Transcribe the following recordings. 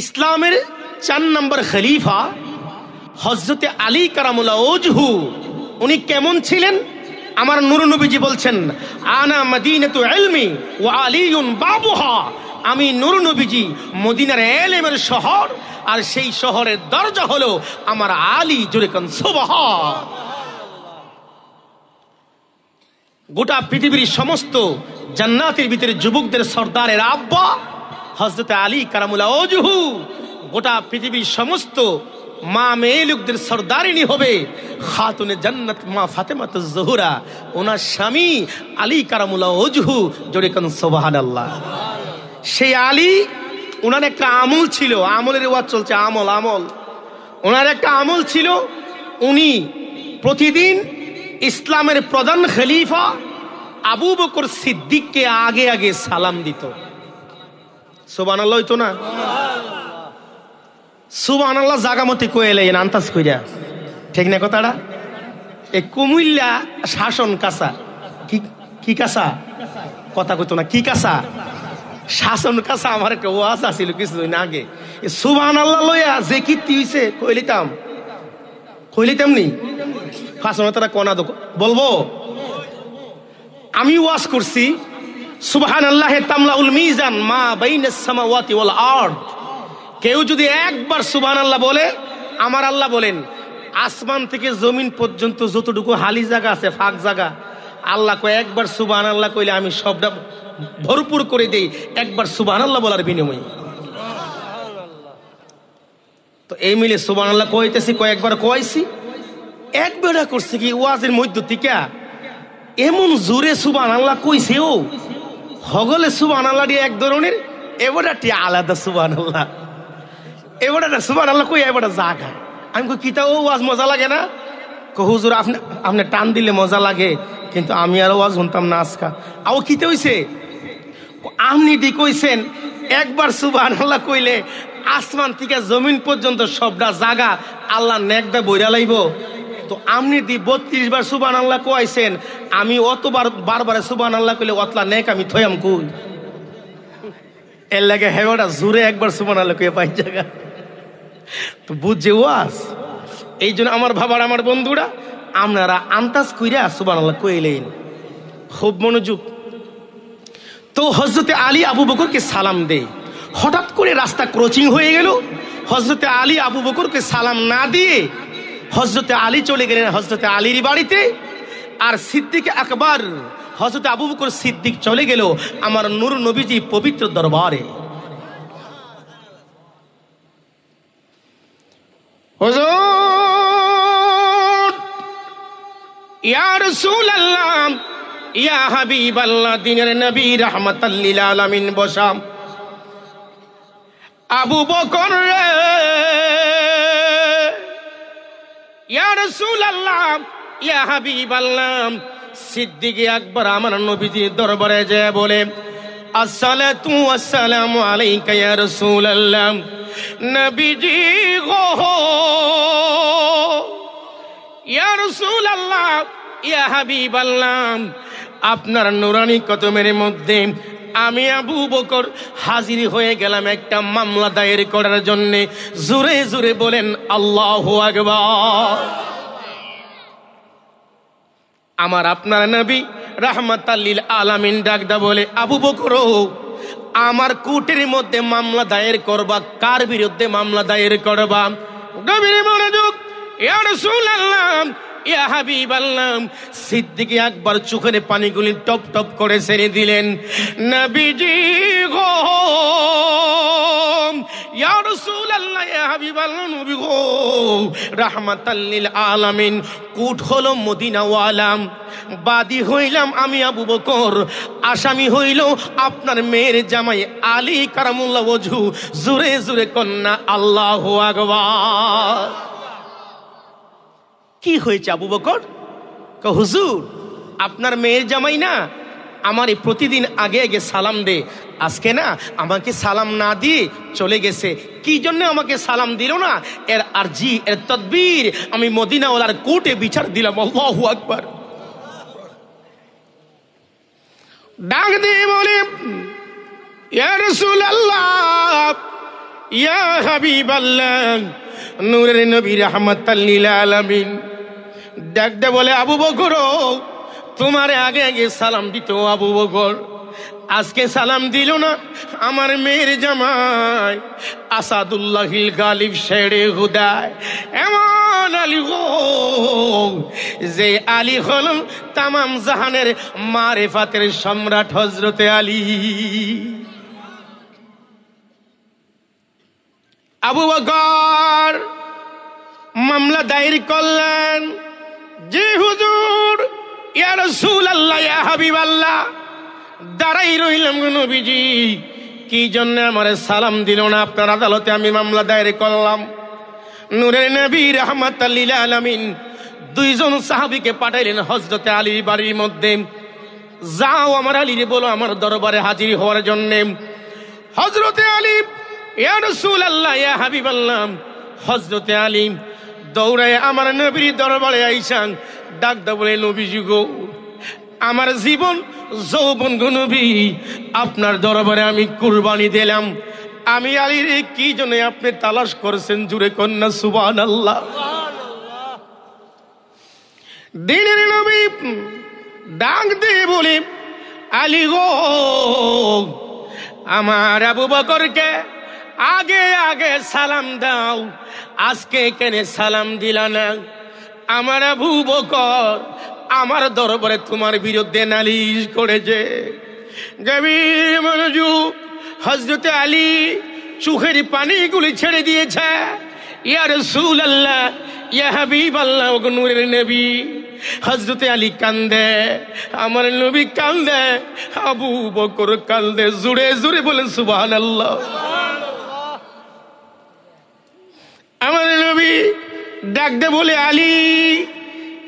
ইসলামের 4 নম্বর খলিফা হযরতে আলী কারামুল্লাহ ওজহু, উনি কেমন ছিলেন? আমার নূর নবীজি বলছেন, আনা মদিনাতু ইলমি ওয়া আলীউন বাবুহা, আমি নূর নবীজি মদিনার ইলমের শহর, আর সেই শহরের দরজা হলো আমার আলী। জোরে কোন সুবহান। গোটা পৃথিবীর সমস্ত জান্নাতের ভিতরে যুবকদের সর্দারের আব্বা হযরতে আলী কারামুল্লাহ ওজহু। গোটা পৃথিবীর সমস্ত মা মেয়ে লোকদের সর্দারিনী হবে খাতুনে জান্নাত মা ফাতেমাতুজ জোহরা, ওনার স্বামী আলী কারামুল্লাহ ওজহু। জোরে কোন সুবহানাল্লাহ। সেই আলী, ওনার একটা আমল ছিল, আমলের ওয়াজ চলছে, আমল আমল। ওনার একটা আমল ছিল, উনি প্রতিদিন ইসলামের প্রধান খলিফা আবু বকর সিদ্দিককে আগে আগে সালাম দিত। সুবহানাল্লাহ হইতো না? সুবহানাল্লাহ জাগামতি কইলেন আন্তাজ কইরা, ঠিক না কথাটা? এই কুমিল্লা শাসন কাঁচা, কি কাঁচা কথা কইতো না, কি কাঁচা শাসন কাঁচা। আমার একটা ওয়াজ আছিল কিছুদিন আগে, সুবহানাল্লাহ লইয়া যে কীর্তি হইছে কইলিতাম নি শাসন তারা কোনা বলবো। আমি ওয়াজ করছি সুবহানাল্লাহি তামলাউল মিজান মা বাইনাস সামাওয়াতি ওয়াল আরদ। কেউ যদি একবার সুবহানাল্লাহ বলে, আমার আল্লাহ বলেন আসমান থেকে জমিন পর্যন্ত যতটুকু হালি জায়গা আছে, ফাঁক জায়গা, আল্লাহ কয় একবার সুবহানাল্লাহ কইলে আমি সবটা ভরপুর করে দেই একবার সুবহানাল্লাহ বলার বিনিময়ে। তো এই মিলে সুবহানাল্লাহ কইতেছি, কয়েকবার কইছি, একবার করছে কি ওয়াজের মধ্য থেকে এমন জোরে সুবহানাল্লাহ কইছে, ও হগলে সুবহানাল্লাহ দিয়ে এক ধরনের, এবারটি আলাদা সুবহানাল্লাহ, এবারটা সুবহানাল্লাহ কই এবারটা জাগা। আমি কই কিতা ও ওয়াজ মজা লাগে না? হুজুর আপনি টান দিলে মজা লাগে, কিন্তু আমি আর ওয়াজ শুনতাম না আজকা। আও কিতে হইছে? আপনি ঠিক কইছেন একবার সুবহানাল্লাহ কইলে আসমান থেকে জমিন পর্যন্ত সবটা জাগা আল্লাহ নেকদা বইরা লাইব। তো আপনি 32 বার সুবহানাল্লাহ কইছেন, আমি অতবার বারবার সুবহানাল্লাহ কইলে অতলা নেক আমি থয়াম কই? এর লাগে হেওয়াটা জোরে একবার সুবহানাল্লাহ কইয়া পাই জায়গা। তো বুঝছে ওয়াজ। এই জন্য আমার ভাবার, আমার বন্ধুরা, আপনারা আন্তাজ কইরা সুবহানাল্লাহ কইলেন, খুব মনোযোগ। তো হযরতে আলী আবু বকরকে সালাম দেয়। হঠাৎ করে রাস্তা ক্রসিং হয়ে গেল, হযরতে আলী আবু বকরকে সালাম না দিয়ে হযরতে আলী চলে গেলেন হযরতে আলীর বাড়িতে, আর সিদ্দিক আকবর হযরতে আবু বকর সিদ্দিক চলে গেল আমার নূর নবীজি পবিত্র দরবারে। হুজুর, ইয়া রাসূলুল্লাহ, ইয়া হাবিবাল্লাহ, দিনের নবী রাহমাতাল লিল আলামিন বসা। আবু বকর রে, ইয়া রাসূলুল্লাহ, ইয়া হাবিবাল্লাহ, সিদ্দিক আকবর আমার নবীজির দরবারে যায় বলে, আসসালাতু ওয়াসসালামু আলাইকা ইয়া রাসূলুল্লাহ। নবীজি গো, ইয়া রাসূলুল্লাহ, ইয়া হাবিবাল্লাহ, আপনার নুরানি কদমের মধ্যে আমি আবু বকর হাজির হয়ে গেলাম একটা মামলা দায়ের করার জন্যে। জোরে জোরে বলেন আল্লাহু আকবার। আমার আপনার নবী রাহমাতাল লিল আলামিন ডাকদা বলে, আবু বকর, আমার কোর্টের মধ্যে মামলা দায়ের করবা, কার বিরুদ্ধে মামলা দায়ের করবা? গভীর মনোযোগ। ইয়া রাসূলুল্লাহ, ইয়া হাবিবাল্লাহ, সিদ্দিক আকবর চোখের পানিগুলি টপ টপ করে ছেড়ে দিলেন। নবীজি গো, ইয়া রাসূলুল্লাহ, ইয়া হাবিবাল্লাহ, নবী গো, রাহমাতাল লিল আলামিন, কোর্ট হলো মদিনা ওয়ালা, বাদী হইলাম আমি আবু বকর, আসামি হইল আপনার মেয়ের জামাই আলী কারামুল্লাহ ওজহু। জোরে জোরে কন্যা আল্লাহু আকবার। কি হয়েছে আবু বকর? হুজুর, আপনার মেয়ের জামাই না আমার প্রতিদিন আগে আগে সালাম দে, আজকে না আমাকে সালাম না দিয়ে চলে গেছে। কি জন্য আমাকে সালাম দিল না? এর আরজি, এর তদবির আমি মদিনাওয়ালার কোর্টে বিচার দিলাম। আল্লাহু আকবার। ডাক দিয়ে বলে, ইয়া রাসূলুল্লাহ, ইয়া হাবিবাল্লাহ, নূরের নবী রাহমাতাল লিল আলামিন। ডাক দে বলে, আবু বকর, তোমার আগে আগে সালাম দিত আবু বকর, আজকে সালাম দিল না আমার মেয়ের জামাই আসাদুল্লাহিল গালিব শেরে হুদায়, এমন আলী গো যে আলী হল তামাম জাহানের মারেফাতের সম্রাট হযরতে আলী। আবু বকর মামলা দায়ের করলেন, জি হুজুর, ইয়া রাসূলুল্লাহ, ইয়া হাবিবাল্লাহ। দাঁড়াই রইলাম গো নবীজি, কি জন্য আমারে সালাম দিল না? আপনার আদালতে আমি মামলা দায়ের করলাম। নূরের নবী রাহমাতাল লিল আলামিন দুইজন সাহাবীকে পাঠাইলেন হযরতে আলীর বাড়ির মধ্যে, যাও আমার আলীরে বলো আমার দরবারে হাজির হওয়ার জন্য। হযরতে আলী, ইয়া রাসূলুল্লাহ, ইয়া হাবিবাল্লাহ। হযরতে আলী দৌড়ায় আমার নবীর দরবারে আইসান, ডাক দা বলে, নবীজি গো, আমার জীবন যৌবন গো নবী, আপনার দরবারে আমি কুরবানি দিলাম। আমি আলীর কি জন্য আপনি তালাশ করছেন? জুড়ে কন্যা সুবহানাল্লাহ। দিনের নবী ডাক দিয়ে বলে, আলী গো, আমার আবু বকরকে আগে আগে সালাম দাও, আজকে কেন সালাম দিলা না? আমার আবু বকর আমার দরবারে তোমার বিরুদ্ধে নালিশ করেছে। গভীর মনোযোগ, হযরতে আলী চোখের পানিগুলি ছেড়ে দিয়েছে। ইয়া রাসূলুল্লাহ, ইয়া হাবিবাল্লাহ, ওগো নূরের নবী। হযরতে আলী কান্দে, আমার নবী কান্দে, আবু বকর কান্দে, জুড়ে জুড়ে বলেন সুবহানাল্লাহ। আমার নবী ডাক দে বলে, আলী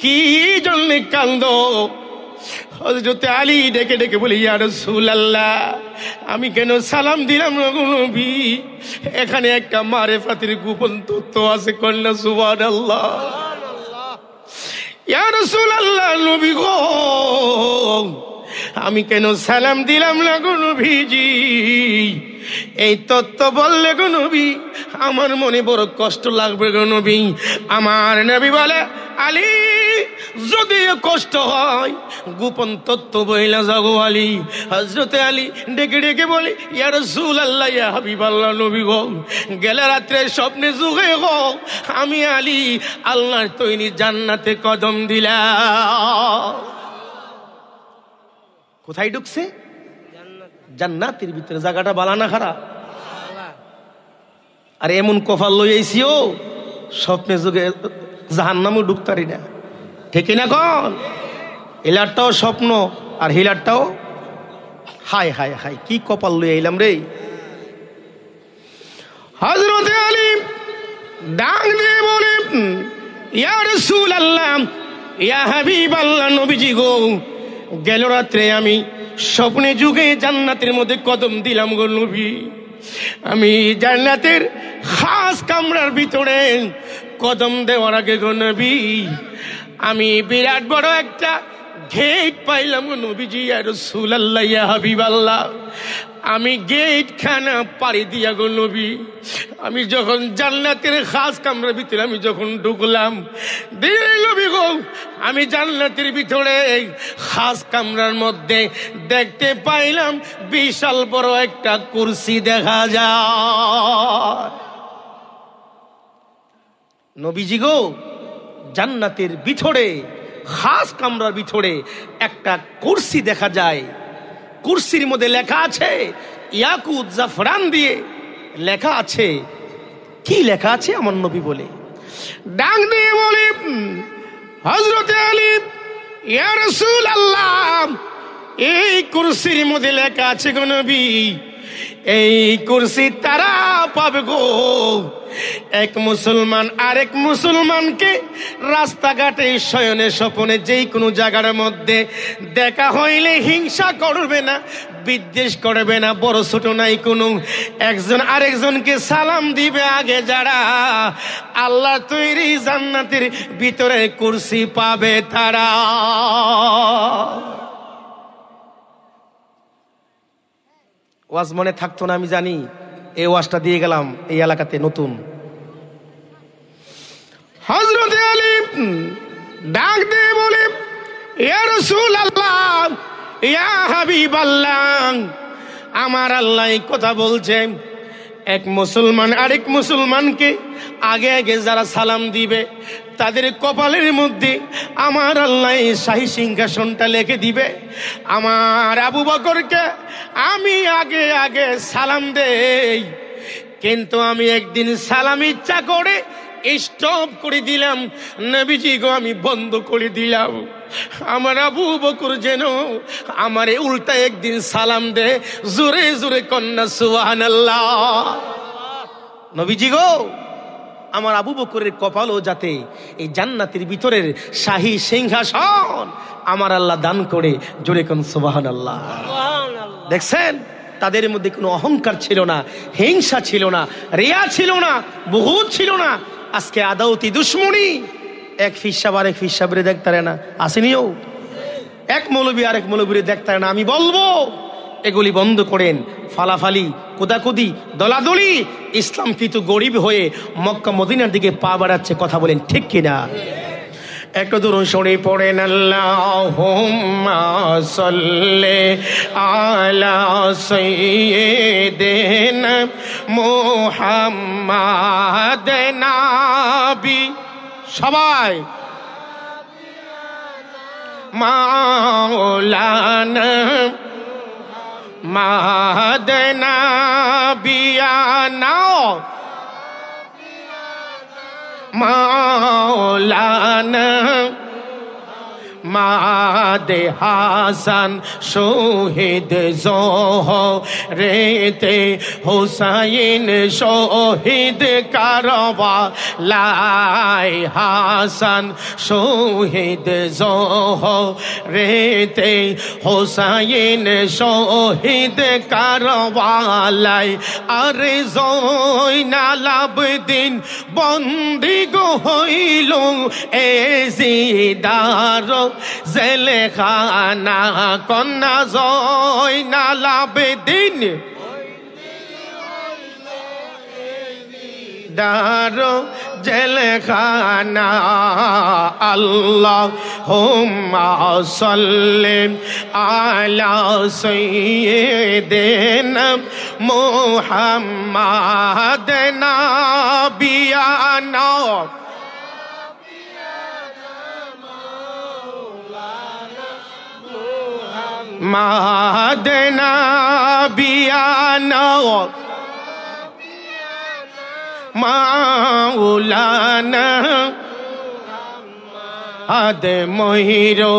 কি জন্য কান্দো? হযরতে আলী ডেকে ডেকে বলে, ইয়া রাসূলুল্লাহ, আমি কেন সালাম দিলাম না গো নবী? এখানে একটা মারেফাতের গোপন তত্ত্ব আছে, কন্যা সুবহানাল্লাহ। ইয়া রাসূলুল্লাহ, নবী গো, আমি কেন সালাম দিলাম না গো নবীজি? এই তত্ত্ব বললে গো নবী আমার মনে বড় কষ্ট লাগবে গো নবী। আমার নবী বলে, আলী, যদি কষ্ট হয় গোপন তত্ত্ব বইলা যাগো আলী। হযরতে আলী ডেকে ডেকে বলে, ইয়া রাসূলুল্লাহ, ইয়া হাবিবাল্লাহ, নবী গো, গেল রাত্রে স্বপ্নে যুগে গো আমি আলী আল্লাহর তৈরি জান্নাতে কদম দিলাম। কোথায় ঢুকছে? জান্নাতের ভিতরে। জায়গাটা বালানা খারাপ? আর এমন কপাল লই আইছি, ও স্বপ্নে যুগে জাহান্নামে ঢুকতারি না, ঠিক না? কোন হিলারটাও স্বপ্ন আর হিলারটাও, হায় হায় হায়, কি কপাল লই আইলাম রে। হযরতে আলী ডাক দিয়ে বলে, ইয়া রাসূলুল্লাহ, ইয়া হাবিবাল্লাহ, নবীজি গো, গেল রাত্রে আমি স্বপ্নে যুগে জান্নাতের মধ্যে কদম দিলাম গো নবী। আমি জান্নাতের খাস কামরার ভিতরে কদম দেওয়ার আগে গো নবী, আমি বিরাট বড় একটা গেট পাইলাম গো নবীজি। ইয়া রাসূলুল্লাহ, ইয়া হাবিবাল্লাহ, আমি গেট খানা পাড়ি দিয়া গো নবী, আমি যখন জান্নাতের খাস কামরার ভিতরে আমি যখন ঢুকলাম, নবী গো, আমি জান্নাতের ভিতরে খাস কামরার মধ্যে দেখতে পাইলাম বিশাল বড় একটা কুরসি দেখা যায়। নবীজি গো, জান্নাতের ভিতরে খাস কামরার ভিতরে একটা কুরসি দেখা যায়। কুরসির মধ্যে লেখা আছে, ইয়াকুত জাফরান দিয়ে লেখা আছে। কি লেখা আছে? আমার নবী বলে, ডাক দিয়ে বলে, হযরতে আলী, ইয়া রাসূলুল্লাহ, এই কুরসির মধ্যে লেখা আছে গো নবী, এই কুরসি তারা পাবে গো, এক মুসলমান আরেক মুসলমানকে রাস্তাঘাটে শয়নে স্বপনে যেই কোনো জায়গার মধ্যে দেখা হইলে হিংসা করবে না, বিদ্বেষ করবে না, বড় ছোট নাই কোনো, একজন আরেকজনকে সালাম দিবে আগে যারা, আল্লাহ তৈরি জান্নাতের ভিতরে কুরসি পাবে তারা। ওয়াজ মনে থাকতো না আমি জানি, এই ওয়াজটা দিয়ে গেলাম এই এলাকাতে নতুন। হযরত আলী ডাক দিয়ে বলে, ইয়া রাসূলুল্লাহ, ইয়া হাবিবাল্লাহ, আমার আল্লাহ এই কথা বলছে, এক মুসলমান আরেক মুসলমানকে আগে আগে যারা সালাম দিবে তাদের কপালের মধ্যে আমার আল্লাহ শাহী সিংহাসনটা লিখে দিবে। আমার আবু বকরকে আমি আগে আগে সালাম দেই, কিন্তু আমি একদিন সালাম ইচ্ছা করে স্টপ করে দিলাম, নবীজি গো আমি বন্ধ করে দিলাম। আমার আবু বকর যেন আমারে উল্টা একদিন সালাম দে, জোরে জোরে কন্যা সুবহানাল্লাহ। নবীজি গো আমার আবু বকরের কপালও যাতে এই জান্নাতের ভিতরের শাহী সিংহাসন আমার আল্লাহ দান করে, জোরে কোন সুবহানাল্লাহ। দেখছেন তাদের মধ্যে কোনো অহংকার ছিল না, হিংসা ছিল না, রিয়া ছিল না, বহুত ছিল না। আজকে আদাউতি দুশ্মনী, এক ফিসাব আরেক ফিসাবরে দেখতারে না, আসেনিও এক মৌলবী আরেক মৌলবীরে দেখতারে না। আমি বলবো এগুলি বন্ধ করেন, ফালাফালি কোদাকুদি দলাদলি। ইসলাম কিন্তু গরিব হয়ে মক্কা মদিনার দিকে পা বাড়াচ্ছে, কথা বলেন ঠিক কিনা? একটু দরুদ শরীফ পড়েন, আল্লাহুম্মা সাল্লি আলা সাইয়্যিদিনা মুহাম্মাদ নাবি, সবাই মাওলানা মাদনা বিয়ানা মাওলানা মাদে হাসান শহীদ জোহরেতে হুসাইন শহীদ কারবালায়, হাসান শহীদ জোহরেতে হুসাইন শহীদ কারবালায়। আরে জয়নাল আবেদিন বন্দি গো হইল এজিদার জেলখানা, কন্যা জয়নাল আবেদিন দারো জেলখানা। আল্লাহুম্মা সাল্লি আলা সাইয়্যিদিনা মুহাম্মাদ নাবিয়ানা মাদনা বিয়ানা মাওলানা আদে মহিরো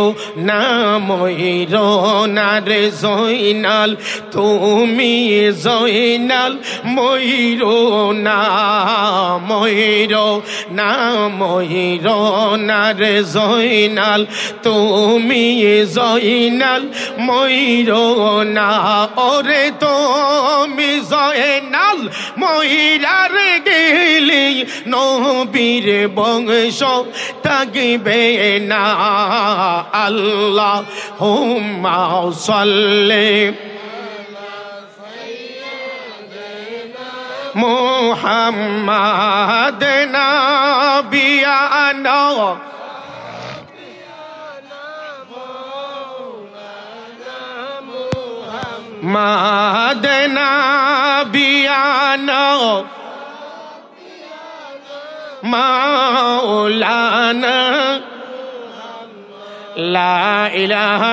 না মহিরো না রে জয়নাল, তুমি জয়নাল মহিরো না মহিরো না মহিরো না রে জয়নাল, তুমি জয়নাল মহিরো না। ওরে তুমি জয়নাল মহিরার গেলি নবীর বংশ থাকবে না। আল্লাহুম্মা সাল্লি মুহাম্মাদ নাবিয়ানা মুহাম্মাদ নাবিয়ানা মাওলানা লা ইলাহা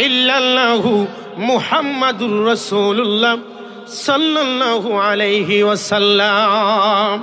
ইল্লাল্লাহু মুহাম্মাদুর রাসূলুল্লাহ সাল্লাল্লাহু আলাইহি ওয়াসাল্লাম।